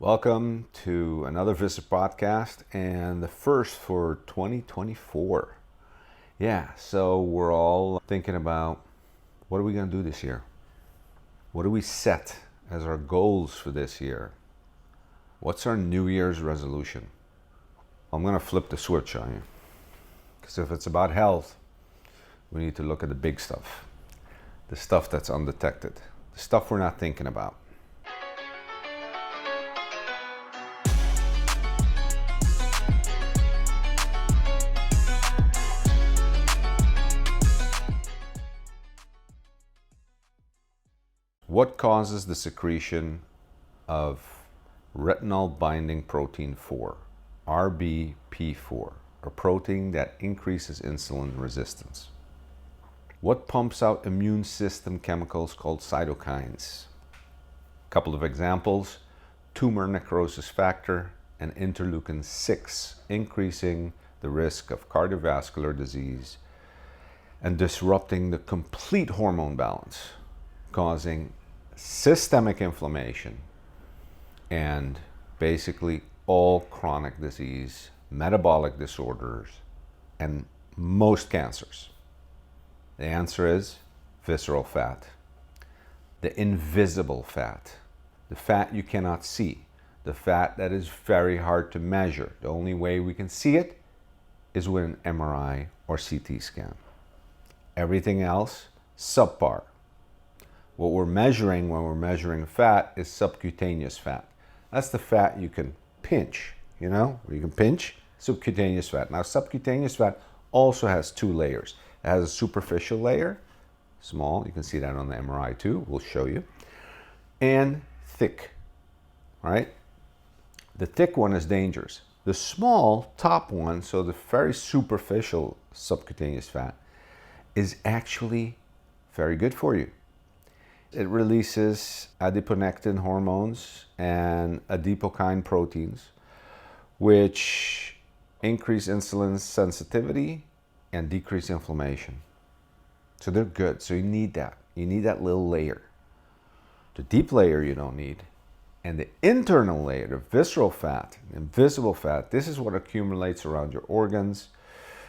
Welcome to another Visit podcast and the first for 2024. Yeah, so we're all thinking about what are we going to do this year? What do we set as our goals for this year? What's our New Year's resolution? I'm going to flip the switch on you. Because if it's about health, we need to look at the big stuff, the stuff that's undetected, the stuff we're not thinking about. What causes the secretion of retinol binding protein 4, RBP4, a protein that increases insulin resistance? What pumps out immune system chemicals called cytokines? A couple of examples: tumor necrosis factor and interleukin 6, increasing the risk of cardiovascular disease and disrupting the complete hormone balance, causing systemic inflammation and basically all chronic disease, metabolic disorders, and most cancers. The answer is visceral fat, the invisible fat, the fat you cannot see, the fat that is very hard to measure. The only way we can see it is with an MRI or CT scan. Everything else, subpar. What we're measuring when we're measuring fat is subcutaneous fat. That's the fat you can pinch, where you can pinch subcutaneous fat. Now, subcutaneous fat also has two layers. It has a superficial layer, small, you can see that on the MRI too, we'll show you, and thick, right? The thick one is dangerous. The small top one, so the very superficial subcutaneous fat, is actually very good for you. It releases adiponectin hormones and adipokine proteins, which increase insulin sensitivity and decrease inflammation. So they're good. So you need that. You need that little layer. The deep layer you don't need. And the internal layer, the visceral fat, invisible fat, this is what accumulates around your organs.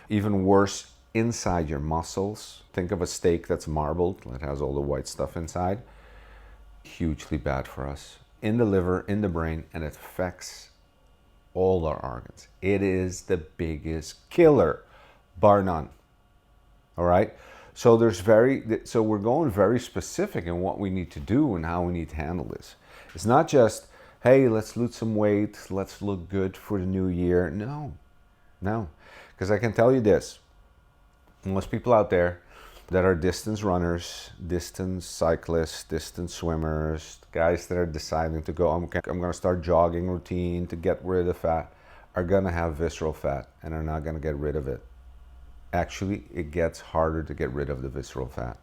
Even worse, inside your muscles. Think of a steak that's marbled. It has all the white stuff inside. Hugely bad for us. In the liver, in the brain, and it affects all our organs. It is the biggest killer, bar none. All right? So we're going very specific in what we need to do and how we need to handle this. It's not just, hey, let's lose some weight, let's look good for the new year. No. Because I can tell you this. Most people out there that are distance runners, distance cyclists, distance swimmers, guys that are deciding to go, I'm going to start jogging routine to get rid of fat, are going to have visceral fat and are not going to get rid of it. Actually, it gets harder to get rid of the visceral fat.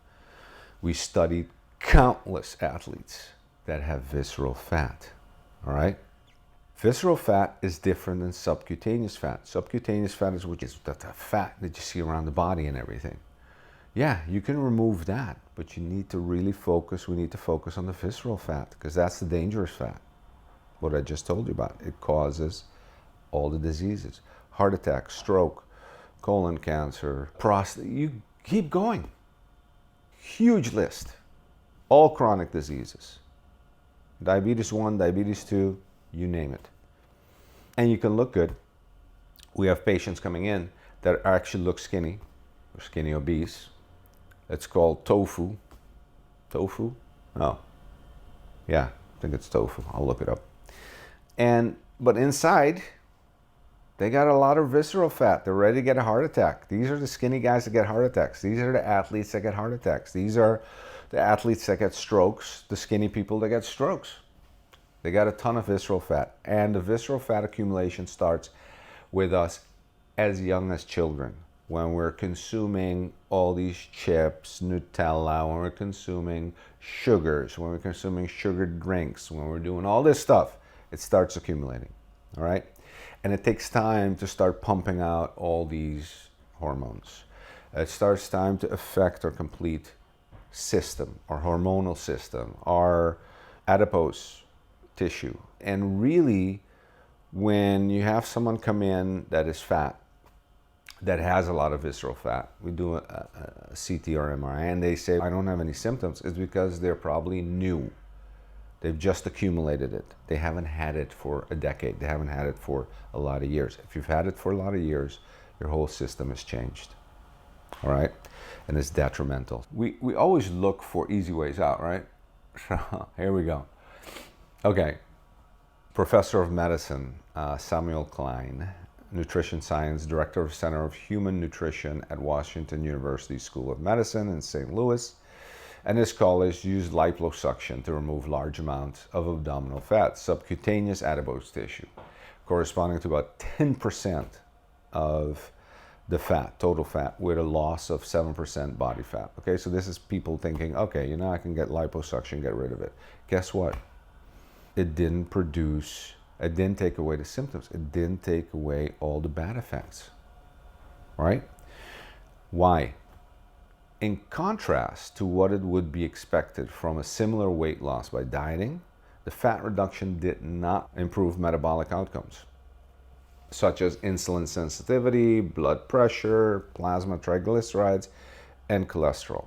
We studied countless athletes that have visceral fat, all right? Visceral fat is different than subcutaneous fat. Subcutaneous fat is the fat that you see around the body and everything. Yeah, you can remove that, but you need to really focus. We need to focus on the visceral fat because that's the dangerous fat. What I just told you about. It causes all the diseases. Heart attack, stroke, colon cancer, prostate. You keep going. Huge list. All chronic diseases. Diabetes 1, diabetes 2, you name it. And you can look good. We have patients coming in that actually look skinny or skinny obese. It's called tofu. Tofu? Oh. Yeah, I think it's tofu. I'll look it up. But inside, they got a lot of visceral fat. They're ready to get a heart attack. These are the skinny guys that get heart attacks. These are the athletes that get heart attacks. These are the athletes that get strokes, the skinny people that get strokes. They got a ton of visceral fat. And the visceral fat accumulation starts with us as young as children. When we're consuming all these chips, Nutella, when we're consuming sugars, when we're consuming sugared drinks, when we're doing all this stuff, it starts accumulating, all right? And it takes time to start pumping out all these hormones. It starts time to affect our complete system, our hormonal system, our adipose tissue. And really, when you have someone come in that is fat, that has a lot of visceral fat, we do a CT or MRI, and they say, I don't have any symptoms, it's because they're probably new. They've just accumulated it. They haven't had it for a decade. They haven't had it for a lot of years. If you've had it for a lot of years, your whole system has changed. All right? And it's detrimental. We always look for easy ways out, right? So here we go. Okay. Professor of Medicine, Samuel Klein, Nutrition Science, Director of Center of Human Nutrition at Washington University School of Medicine in St. Louis, and his college used liposuction to remove large amounts of abdominal fat, subcutaneous adipose tissue, corresponding to about 10% of the fat, total fat, with a loss of 7% body fat. Okay, so this is people thinking, okay, I can get liposuction, get rid of it. Guess what? It didn't take away the symptoms. It didn't take away all the bad effects, right? Why? In contrast to what it would be expected from a similar weight loss by dieting, the fat reduction did not improve metabolic outcomes, such as insulin sensitivity, blood pressure, plasma triglycerides, and cholesterol.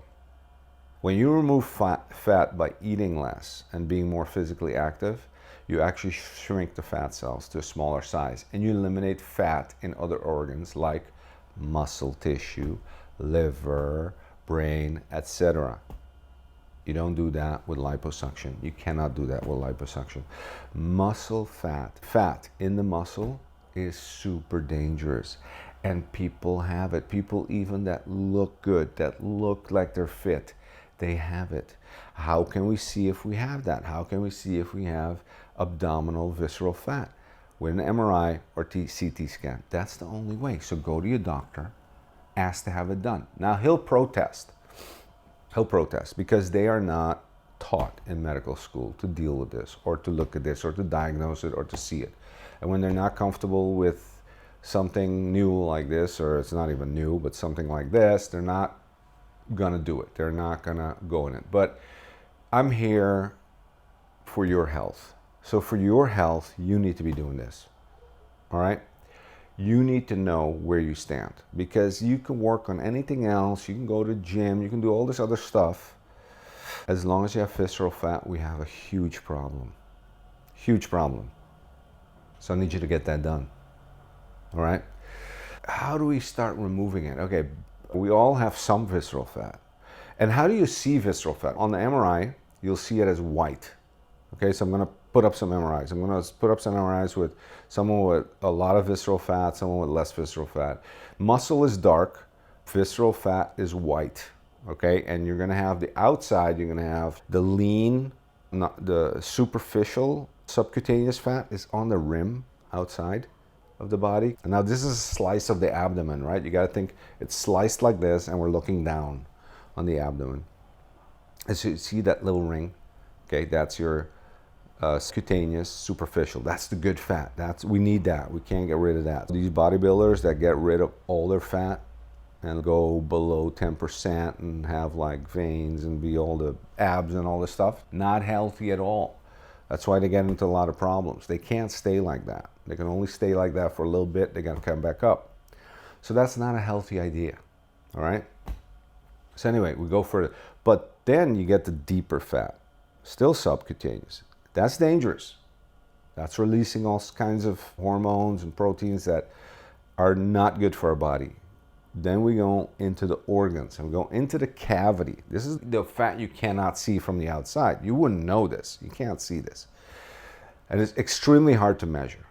When you remove fat by eating less and being more physically active, you actually shrink the fat cells to a smaller size, and you eliminate fat in other organs like muscle tissue, liver, brain, etc. You don't do that with liposuction. You cannot do that with liposuction. Muscle fat in the muscle is super dangerous, and people have it. People even that look good, that look like they're fit, they have it. How can we see if we have that? How can we see if we have abdominal visceral fat? With an MRI or CT scan. That's the only way. So go to your doctor, ask to have it done. Now he'll protest. He'll protest because they are not taught in medical school to deal with this or to look at this or to diagnose it or to see it. And when they're not comfortable with something new like this, or it's not even new, but something like this, they're not gonna do it. They're not gonna go in it. But I'm here for your health. So for your health, you need to be doing this. All right? You need to know where you stand, because you can work on anything else. You can go to the gym. You can do all this other stuff. As long as you have visceral fat, we have a huge problem. Huge problem. So I need you to get that done. All right? How do we start removing it? Okay, we all have some visceral fat. And how do you see visceral fat? On the MRI, you'll see it as white. Okay, so I'm going to put up some MRIs. I'm going to put up some MRIs with someone with a lot of visceral fat, someone with less visceral fat. Muscle is dark, visceral fat is white. Okay, and you're going to have the outside, you're going to have the lean, not the superficial subcutaneous fat is on the rim outside of the body. And now this is a slice of the abdomen, right? You got to think it's sliced like this, and we're looking down on the abdomen. And so you see that little ring? Okay, that's your subcutaneous superficial. That's the good fat. We need that. We can't get rid of that. These bodybuilders that get rid of all their fat and go below 10% and have like veins and be all the abs and all this stuff, not healthy at all. That's why they get into a lot of problems. They can't stay like that. They can only stay like that for a little bit. They got to come back up. So that's not a healthy idea. All right? So anyway, we go further. But then you get the deeper fat, still subcutaneous. That's dangerous. That's releasing all kinds of hormones and proteins that are not good for our body. Then we go into the organs and we go into the cavity. This is the fat you cannot see from the outside. You wouldn't know this. You can't see this. And it's extremely hard to measure.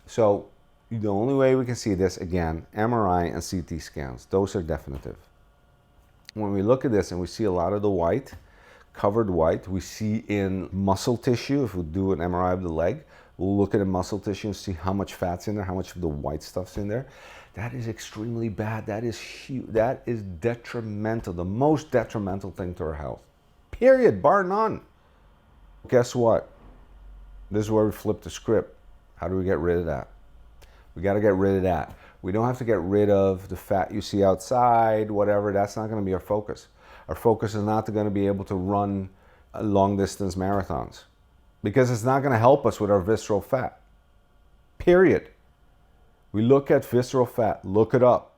So the only way we can see this, again, MRI and CT scans. Those are definitive. When we look at this and we see a lot of the white, covered white, we see in muscle tissue. If we do an MRI of the leg, we'll look at the muscle tissue and see how much fat's in there, how much of the white stuff's in there. That is extremely bad. That is huge. That is detrimental, the most detrimental thing to our health. Period, bar none. Guess what? This is where we flip the script. How do we get rid of that? We got to get rid of that. We don't have to get rid of the fat you see outside, whatever. That's not going to be our focus. Our focus is not going to be able to run long distance marathons. because it's not going to help us with our visceral fat. Period. We look at visceral fat, look it up.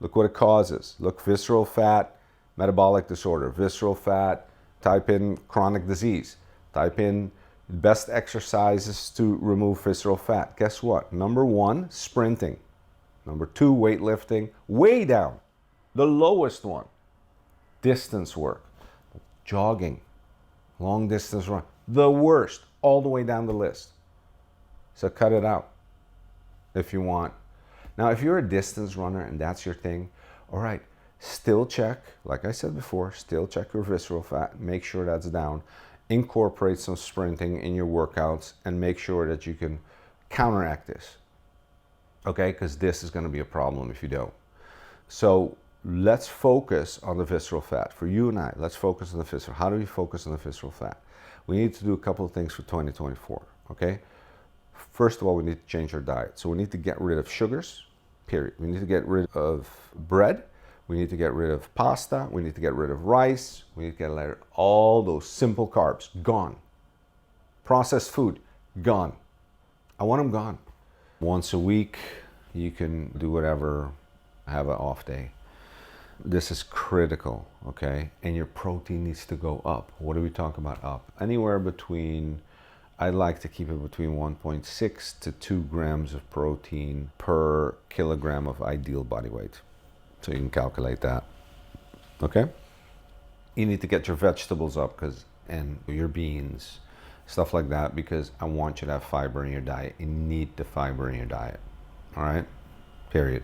Look what it causes. Look, visceral fat, metabolic disorder, visceral fat, type in chronic disease, type in best exercises to remove visceral fat. Guess what? Number 1, sprinting. Number 2, weightlifting, way down. The lowest one, distance work, jogging, long distance run, the worst, all the way down the list. So cut it out if you want. Now, if you're a distance runner and that's your thing, all right, still check, like I said before, still check your visceral fat, make sure that's down, incorporate some sprinting in your workouts, and make sure that you can counteract this, okay? Because this is going to be a problem if you don't. So let's focus on the visceral fat. For you and I, let's focus on the visceral. How do we focus on the visceral fat? We need to do a couple of things for 2024, okay? First of all, we need to change our diet. So we need to get rid of sugars, period. We need to get rid of bread. We need to get rid of pasta. We need to get rid of rice. We need to get rid of all those simple carbs, gone. Processed food, gone. I want them gone. Once a week, you can do whatever, have an off day. This is critical, okay? And your protein needs to go up. What do we talk about up? Anywhere between, I like to keep it between 1.6 to 2 grams of protein per kilogram of ideal body weight. So you can calculate that, okay? You need to get your vegetables up and your beans, stuff like that, because I want you to have fiber in your diet. You need the fiber in your diet, all right? Period.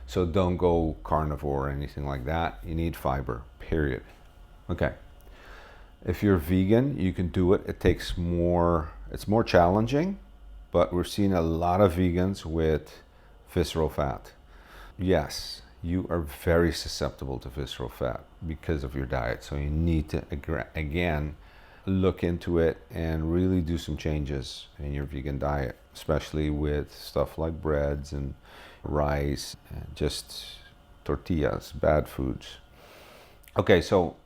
So don't go carnivore or anything like that. You need fiber, period. Okay. If you're vegan, you can do it. It takes more, it's more challenging, but we're seeing a lot of vegans with visceral fat. Yes, you are very susceptible to visceral fat because of your diet. So you need to, again, look into it and really do some changes in your vegan diet, especially with stuff like breads and rice, and just tortillas, bad foods. Okay, so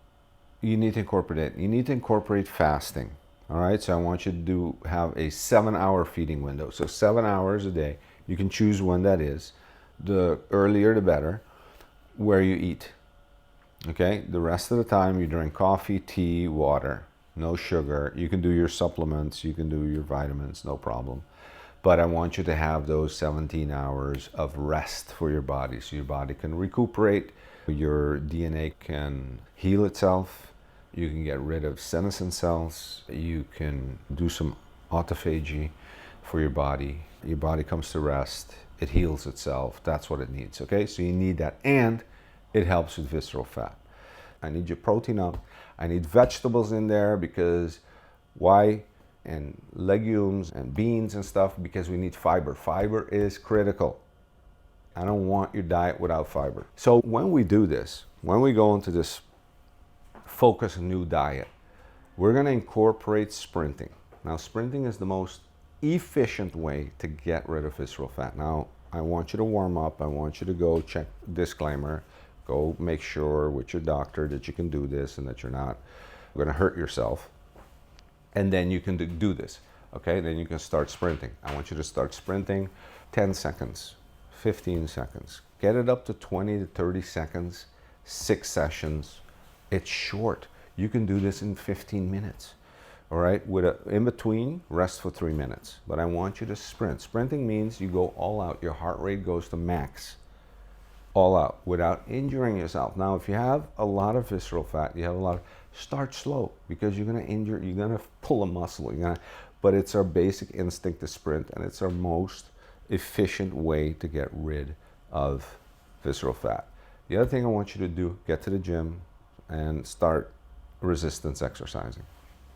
you need to incorporate it. You need to incorporate fasting. All right, so I want you to have a 7-hour feeding window. So 7 hours a day. You can choose when that is. The earlier the better, where you eat. Okay, the rest of the time you drink coffee, tea, water, no sugar. You can do your supplements, you can do your vitamins, no problem. But I want you to have those 17 hours of rest for your body, so your body can recuperate, your DNA can heal itself, you can get rid of senescent cells, you can do some autophagy for your body comes to rest, it heals itself, that's what it needs, okay? So you need that, and it helps with visceral fat. I need your protein up, I need vegetables in there, because why? And legumes and beans and stuff, because we need fiber. Fiber is critical. I don't want your diet without fiber. So when we do this, when we go into this focus new diet, we're going to incorporate sprinting. Now, sprinting is the most efficient way to get rid of visceral fat. Now, I want you to warm up. I want you to go check, disclaimer, go make sure with your doctor that you can do this and that you're not going to hurt yourself. And then you can do this, okay? Then you can start sprinting. I want you to start sprinting 10 seconds, 15 seconds. Get it up to 20 to 30 seconds, 6 sessions. It's short. You can do this in 15 minutes, all right? In between, rest for 3 minutes. But I want you to sprint. Sprinting means you go all out. Your heart rate goes to max, all out, without injuring yourself. Now, if you have a lot of visceral fat, start slow, because you're going to injure, you're going to pull a muscle, but it's our basic instinct to sprint, and it's our most efficient way to get rid of visceral fat. The other thing I want you to do, get to the gym and start resistance exercising,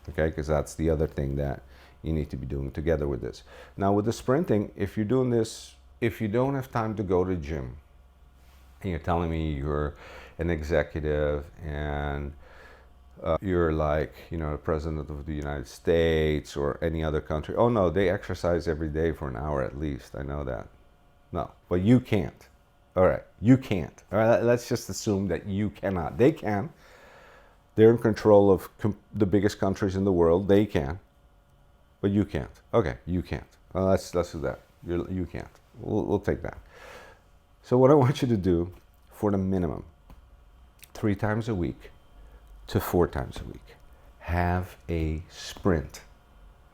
okay? Because that's the other thing that you need to be doing together with this. Now, with the sprinting, if you're doing this, if you don't have time to go to the gym, and you're telling me you're an executive and you're like, the president of the United States or any other country. Oh no, they exercise every day for an hour at least. I know that. No, but you can't. All right, you can't. All right, let's just assume that you cannot. They can. They're in control of the biggest countries in the world. They can. but you can't. Okay, you can't. Well, let's do that. You can't. We'll take that. So what I want you to do for the minimum, 3 times a week to 4 times a week, have a sprint.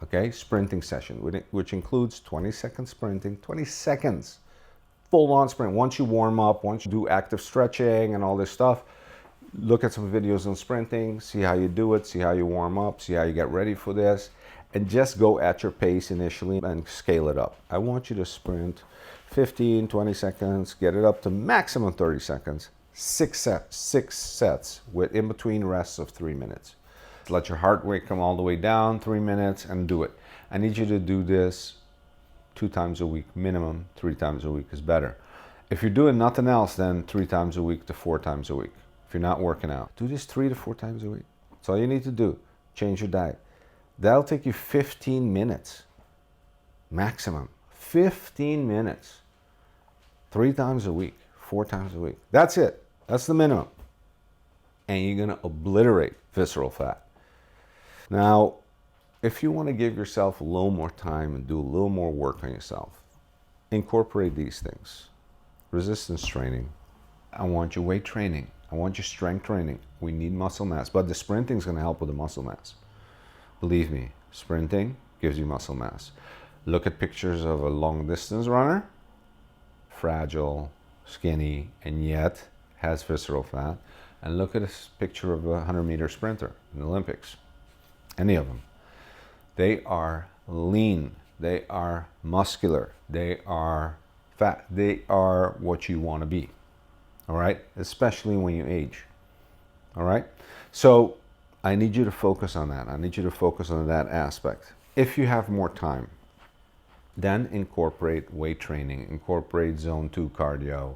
Okay, sprinting session, which includes 20-second sprinting, 20 seconds, full-on sprint. Once you warm up, once you do active stretching and all this stuff, look at some videos on sprinting, see how you do it, see how you warm up, see how you get ready for this, and just go at your pace initially and scale it up. I want you to sprint 15, 20 seconds, get it up to maximum 30 seconds, 6 sets with in between rests of 3 minutes. Let your heart rate come all the way down, 3 minutes, and do it. I need you to do this 2 times a week minimum. 3 times a week is better. If you're doing nothing else, then 3 times a week to 4 times a week. If you're not working out, do this 3 to 4 times a week. That's all you need to do. Change your diet. That'll take you 15 minutes maximum. 15 minutes. 3 times a week, 4 times a week. That's it. That's the minimum. And you're going to obliterate visceral fat. Now, if you want to give yourself a little more time and do a little more work on yourself, incorporate these things. Resistance training. I want your weight training. I want your strength training. We need muscle mass, but the sprinting is going to help with the muscle mass. Believe me, sprinting gives you muscle mass. Look at pictures of a long distance runner, fragile, skinny, and yet has visceral fat. And look at a picture of a 100-meter sprinter in the Olympics. Any of them. They are lean. They are muscular. They are fat. They are what you want to be. All right? Especially when you age. All right? So I need you to focus on that. I need you to focus on that aspect. If you have more time, then incorporate weight training, incorporate zone 2 cardio,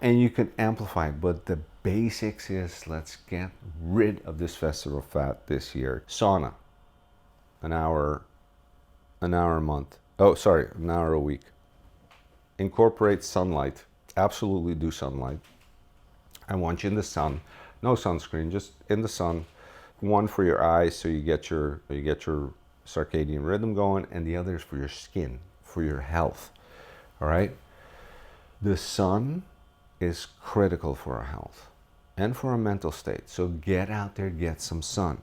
and you can amplify it. But the basics is, let's get rid of this visceral fat this year. Sauna, an hour a month. Oh, sorry, an hour a week. Incorporate sunlight. Absolutely do sunlight. I want you in the sun. No sunscreen, just in the sun. One for your eyes, so you get your circadian rhythm going, and the other is for your skin, for your health. All right? The sun is critical for our health and for our mental state. So get out there, get some sun.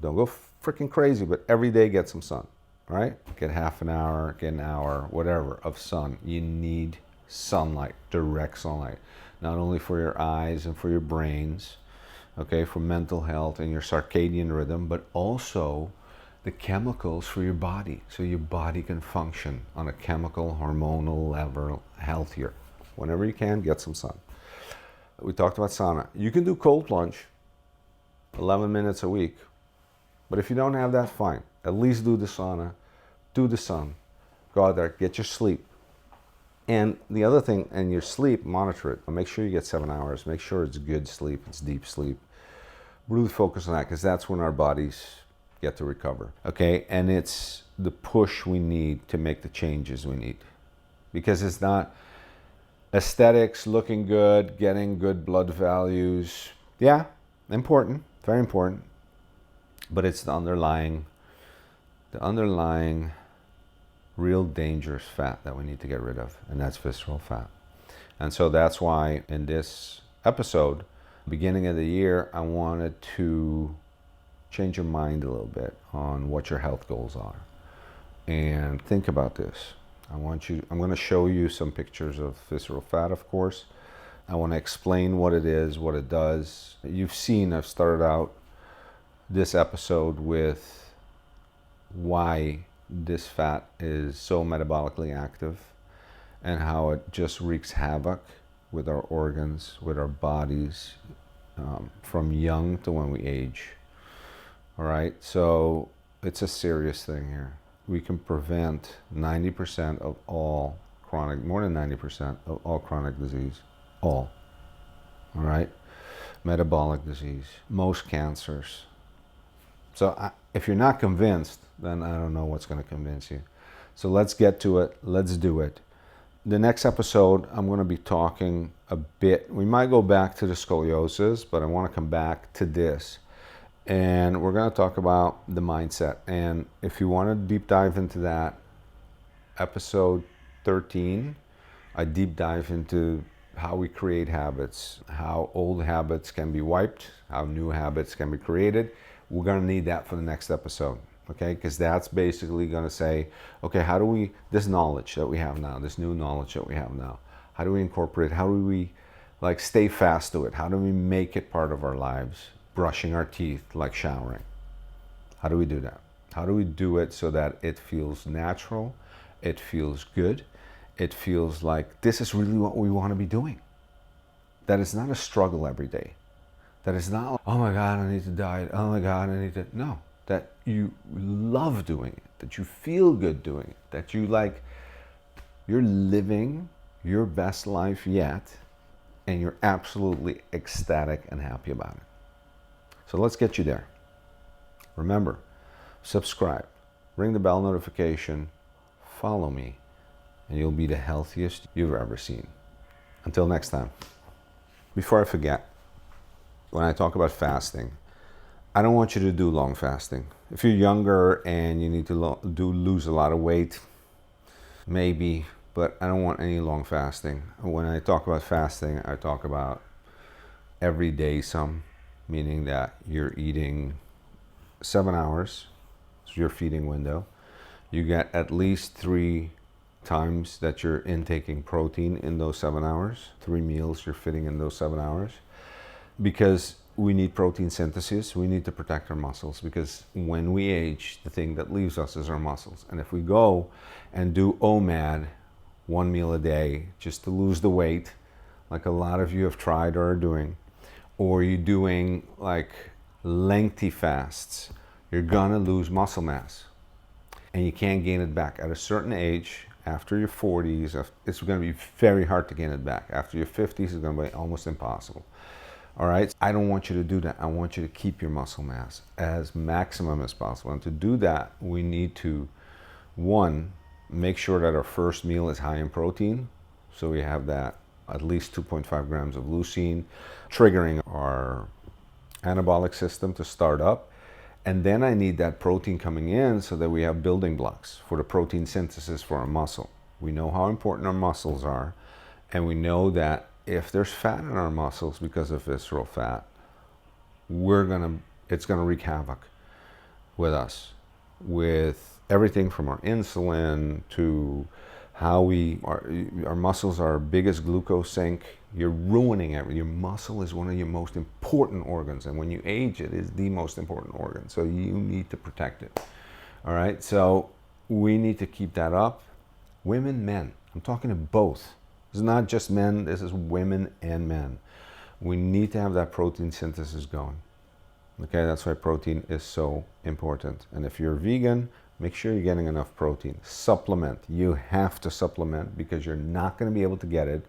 Don't go freaking crazy, but every day get some sun, right? Get half an hour, get an hour, whatever, of sun. You need sunlight, direct sunlight, not only for your eyes and for your brains, okay, for mental health and your circadian rhythm, but also the chemicals for your body, so your body can function on a chemical, hormonal level healthier. Whenever you can, get some sun. We talked about sauna. You can do cold plunge, 11 minutes a week. But if you don't have that, fine. At least do the sauna, do the sun. Go out there, get your sleep. And the other thing, and your sleep, monitor it. Make sure you get 7 hours. Make sure it's good sleep, it's deep sleep. Really focus on that, because that's when our bodies get to recover. Okay, and it's the push we need to make the changes we need. Because it's not aesthetics, looking good, getting good blood values. Yeah, important, very important. But it's the underlying real dangerous fat that we need to get rid of, and that's visceral fat. And so that's why in this episode, beginning of the year, I wanted to change your mind a little bit on what your health goals are. And think about this. I'm going to show you some pictures of visceral fat, of course. I want to explain what it is, what it does. You've seen, I've started out this episode with why this fat is so metabolically active and how it just wreaks havoc with our organs, with our bodies, from young to when we age. All right, so it's a serious thing here. We can prevent 90% of all chronic, more than 90% of all chronic disease, all right? Metabolic disease, most cancers. So if you're not convinced, then I don't know what's going to convince you. So let's get to it. Let's do it. The next episode, I'm going to be talking a bit. We might go back to the scoliosis, but I want to come back to this. And we're going to talk about the mindset. And if you want to deep dive into that, episode 13, I deep dive into how we create habits, how old habits can be wiped, how new habits can be created. We're going to need that for the next episode, okay? Because that's basically going to say, okay, how do we, this knowledge that we have now, this new knowledge that we have now, how do we incorporate, how do we like stay fast to it? How do we make it part of our lives? Brushing our teeth, like showering. How do we do that? How do we do it so that it feels natural, it feels good, it feels like this is really what we want to be doing? That it's not a struggle every day. That it's not, like, oh my God, I need to diet. Oh my God, I need to. No, that you love doing it, that you feel good doing it, that you like, you're living your best life yet, and you're absolutely ecstatic and happy about it. So let's get you there. Remember, subscribe, ring the bell notification, follow me, and you'll be the healthiest you've ever seen. Until next time. Before I forget, when I talk about fasting, I don't want you to do long fasting. If you're younger and you need to lose a lot of weight, maybe, but I don't want any long fasting. When I talk about fasting, I talk about every day some, meaning that you're eating 7 hours, it's your feeding window. You get at least 3 times that you're intaking protein in those 7 hours, 3 meals you're fitting in those 7 hours, because we need protein synthesis. We need to protect our muscles, because when we age, the thing that leaves us is our muscles. And if we go and do OMAD, 1 meal a day, just to lose the weight, like a lot of you have tried or are doing, or you're doing like lengthy fasts, you're gonna lose muscle mass and you can't gain it back. At a certain age, after your 40s, it's gonna be very hard to gain it back. After your 50s, it's gonna be almost impossible. All right, I don't want you to do that. I want you to keep your muscle mass as maximum as possible. And to do that, we need to, one, make sure that our first meal is high in protein. So we have that at least 2.5 grams of leucine, triggering our anabolic system to start up. And then I need that protein coming in so that we have building blocks for the protein synthesis for our muscle. We know how important our muscles are, and we know that if there's fat in our muscles because of visceral fat, it's gonna wreak havoc with us, with everything from our insulin to how our muscles are our biggest glucose sink. You're ruining everything. Your muscle is one of your most important organs, and when you age, it is the most important organ. So you need to protect it. All right. So we need to keep that up. Women, men. I'm talking to both. This is not just men. This is women and men. We need to have that protein synthesis going. Okay, that's why protein is so important. And if you're vegan, make sure you're getting enough protein. Supplement. You have to supplement, because you're not going to be able to get it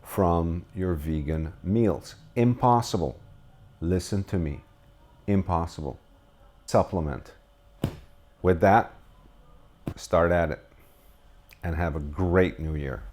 from your vegan meals. Impossible. Listen to me. Impossible. Supplement. With that, start at it and have a great new year.